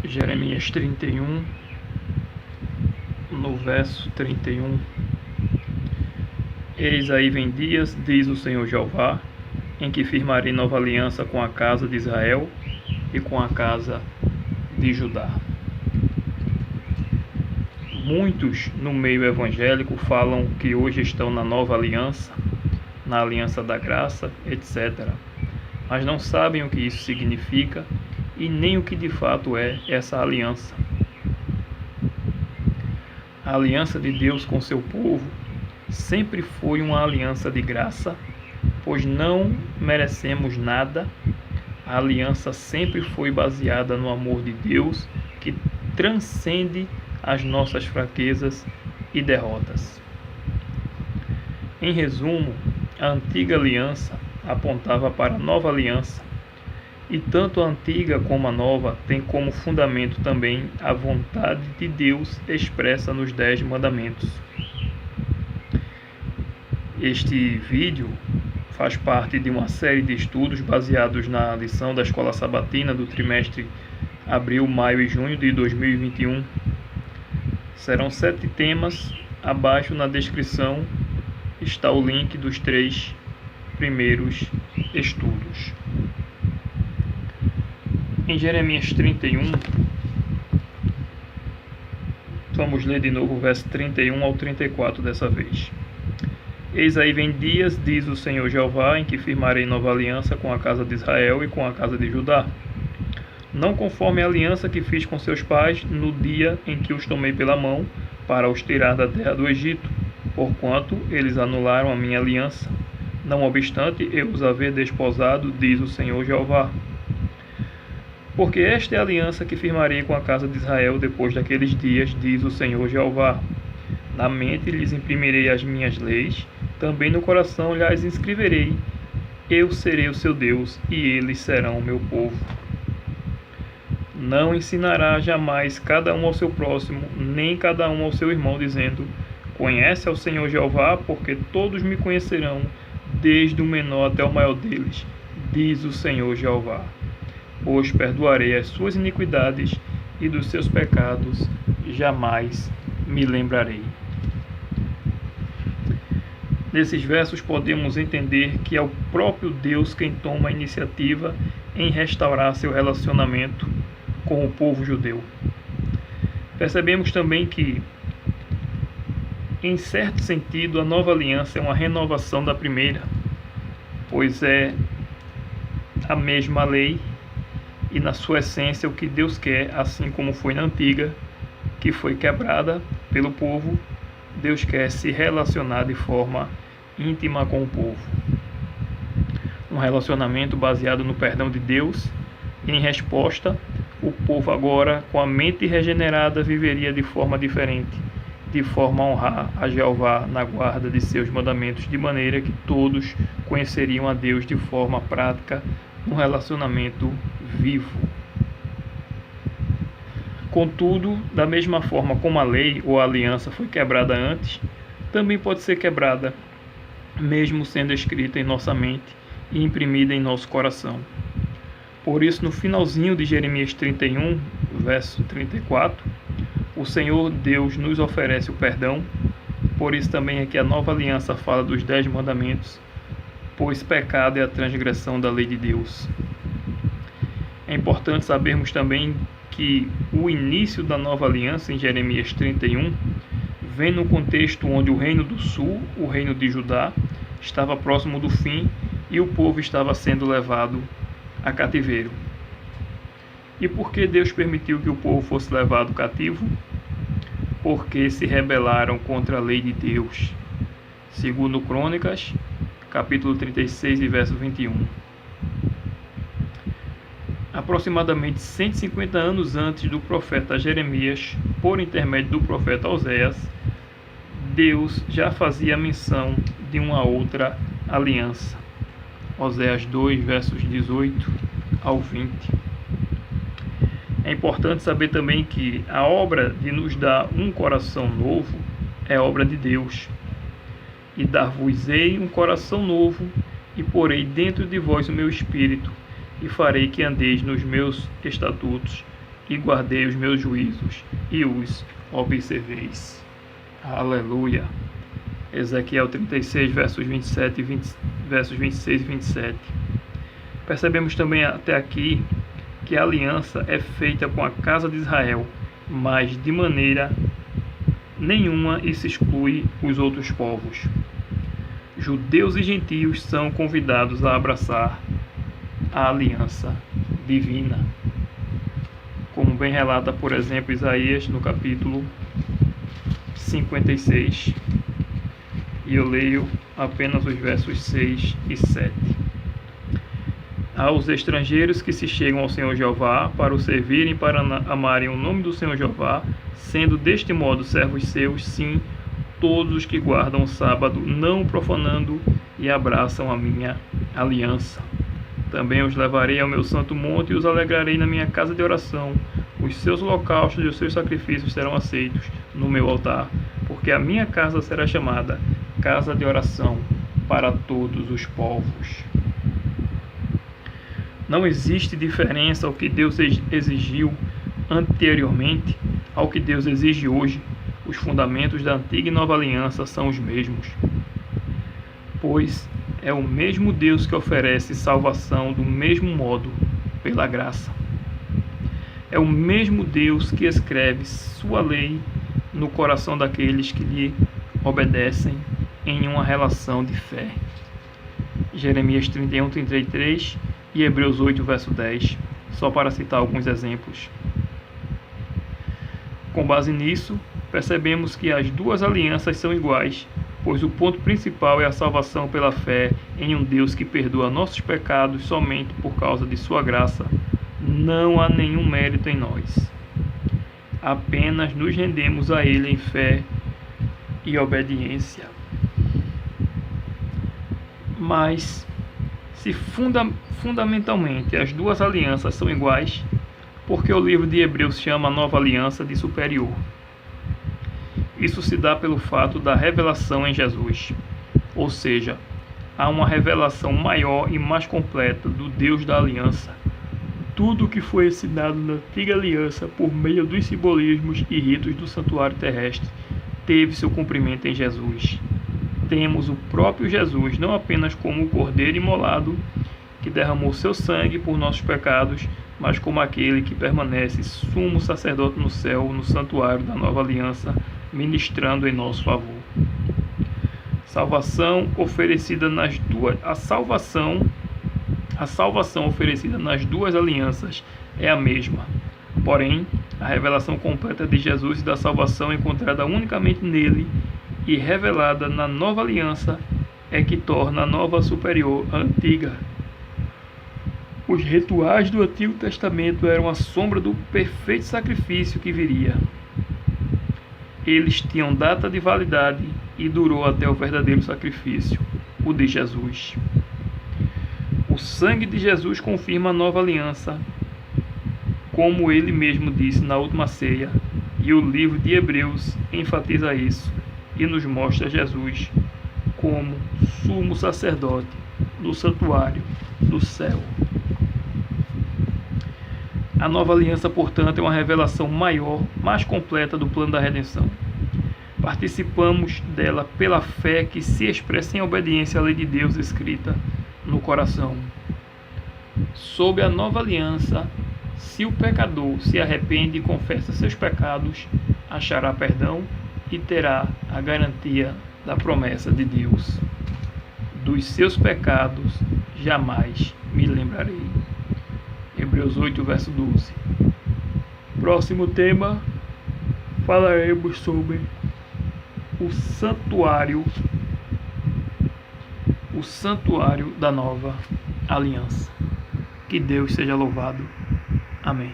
Jeremias 31, no verso 31. Eis aí vem dias, diz o Senhor Jeová, em que firmarei nova aliança com a casa de Israel e com a casa de Judá. Muitos no meio evangélico falam que hoje estão na nova aliança, na aliança da graça, etc. Mas não sabem o que isso significa e nem o que de fato é essa aliança. A aliança de Deus com seu povo sempre foi uma aliança de graça, pois não merecemos nada. A aliança sempre foi baseada no amor de Deus, que transcende as nossas fraquezas e derrotas. Em resumo, a antiga aliança apontava para a nova aliança, e tanto a antiga como a nova têm como fundamento também a vontade de Deus expressa nos 10 mandamentos. Este vídeo faz parte de uma série de estudos baseados na lição da Escola Sabatina do trimestre abril, maio e junho de 2021. Serão 7 temas. Abaixo na descrição está o link dos 3 primeiros estudos. Em Jeremias 31, vamos ler de novo o verso 31 ao 34 dessa vez. Eis aí vem dias, diz o Senhor Jeová, em que firmarei nova aliança com a casa de Israel e com a casa de Judá. Não conforme a aliança que fiz com seus pais no dia em que os tomei pela mão para os tirar da terra do Egito, porquanto eles anularam a minha aliança. Não obstante eu os haver desposado, diz o Senhor Jeová. Porque esta é a aliança que firmarei com a casa de Israel depois daqueles dias, diz o Senhor Jeová. Na mente lhes imprimirei as minhas leis, também no coração lhes inscreverei. Eu serei o seu Deus, e eles serão o meu povo. Não ensinará jamais cada um ao seu próximo, nem cada um ao seu irmão, dizendo: Conhece ao Senhor Jeová, porque todos me conhecerão, desde o menor até o maior deles, diz o Senhor Jeová. Pois perdoarei as suas iniquidades, e dos seus pecados jamais me lembrarei. Nesses versos podemos entender que é o próprio Deus quem toma a iniciativa em restaurar seu relacionamento com o povo judeu. Percebemos também que, em certo sentido, a nova aliança é uma renovação da primeira, pois é a mesma lei e, na sua essência, o que Deus quer, assim como foi na antiga, que foi quebrada pelo povo. Deus quer se relacionar de forma íntima com o povo. Um relacionamento baseado no perdão de Deus, e em resposta, o povo agora, com a mente regenerada, viveria de forma diferente, de forma a honrar a Jeová na guarda de seus mandamentos, de maneira que todos conheceriam a Deus de forma prática, um relacionamento vivo. Contudo, da mesma forma como a lei ou a aliança foi quebrada antes, também pode ser quebrada, mesmo sendo escrita em nossa mente e imprimida em nosso coração. Por isso, no finalzinho de Jeremias 31, verso 34, o Senhor Deus nos oferece o perdão. Por isso também é que a nova aliança fala dos 10 mandamentos, pois pecado é a transgressão da lei de Deus. É importante sabermos também que o início da nova aliança em Jeremias 31 vem no contexto onde o reino do sul, o reino de Judá, estava próximo do fim e o povo estava sendo levado a cativeiro. E por que Deus permitiu que o povo fosse levado cativo? Porque se rebelaram contra a lei de Deus. Segundo Crônicas, capítulo 36 e verso 21. Aproximadamente 150 anos antes do profeta Jeremias, por intermédio do profeta Oséias, Deus já fazia menção de uma outra aliança. Oséias 2, versos 18 ao 20. É importante saber também que a obra de nos dar um coração novo é obra de Deus. E dar-vos-ei um coração novo, e porei dentro de vós o meu espírito, e farei que andeis nos meus estatutos, e guardei os meus juízos e os observeis. Aleluia. Ezequiel 36, versos 26 e 27. Percebemos também até aqui que a aliança é feita com a casa de Israel, mas de maneira nenhuma isso exclui os outros povos. Judeus e gentios são convidados a abraçar a aliança divina, como bem relata, por exemplo, Isaías no capítulo 56, e eu leio apenas os versos 6 e 7. Aos estrangeiros que se chegam ao Senhor Jeová para o servirem, para amarem o nome do Senhor Jeová, sendo deste modo servos seus, sim, todos os que guardam o sábado, não o profanando, e abraçam a minha aliança. Também os levarei ao meu santo monte e os alegrarei na minha casa de oração. Os seus holocaustos e os seus sacrifícios serão aceitos no meu altar, porque a minha casa será chamada casa de oração para todos os povos. Não existe diferença ao que Deus exigiu anteriormente ao que Deus exige hoje. Os fundamentos da antiga e nova aliança são os mesmos, pois é o mesmo Deus que oferece salvação do mesmo modo, pela graça. É o mesmo Deus que escreve sua lei no coração daqueles que lhe obedecem em uma relação de fé. Jeremias 31, 33 e Hebreus 8, verso 10, só para citar alguns exemplos. Com base nisso, percebemos que as duas alianças são iguais, pois o ponto principal é a salvação pela fé em um Deus que perdoa nossos pecados somente por causa de sua graça. Não há nenhum mérito em nós. Apenas nos rendemos a Ele em fé e obediência. Mas, se fundamentalmente as duas alianças são iguais, por que o livro de Hebreus chama a nova aliança de superior? Isso se dá pelo fato da revelação em Jesus, ou seja, há uma revelação maior e mais completa do Deus da aliança. Tudo o que foi ensinado na antiga aliança por meio dos simbolismos e ritos do santuário terrestre teve seu cumprimento em Jesus. Temos o próprio Jesus, não apenas como o cordeiro imolado que derramou seu sangue por nossos pecados, mas como aquele que permanece sumo sacerdote no céu, no santuário da nova aliança, ministrando em nosso favor. Salvação oferecida nas duas, a salvação oferecida nas duas alianças é a mesma. Porém, a revelação completa de Jesus e da salvação encontrada unicamente nele e revelada na nova aliança é que torna a nova superior à antiga. Os rituais do Antigo Testamento eram a sombra do perfeito sacrifício que viria. Eles tinham data de validade e durou até o verdadeiro sacrifício, o de Jesus. O sangue de Jesus confirma a nova aliança, como ele mesmo disse na última ceia, e o livro de Hebreus enfatiza isso e nos mostra Jesus como sumo sacerdote no santuário do céu. A nova aliança, portanto, é uma revelação maior, mais completa do plano da redenção. Participamos dela pela fé que se expressa em obediência à lei de Deus escrita no coração. Sob a nova aliança, se o pecador se arrepende e confessa seus pecados, achará perdão e terá a garantia da promessa de Deus. Dos seus pecados jamais me lembrarei. Hebreus 8, verso 12. Próximo tema, falaremos sobre o santuário da nova aliança. Que Deus seja louvado. Amém.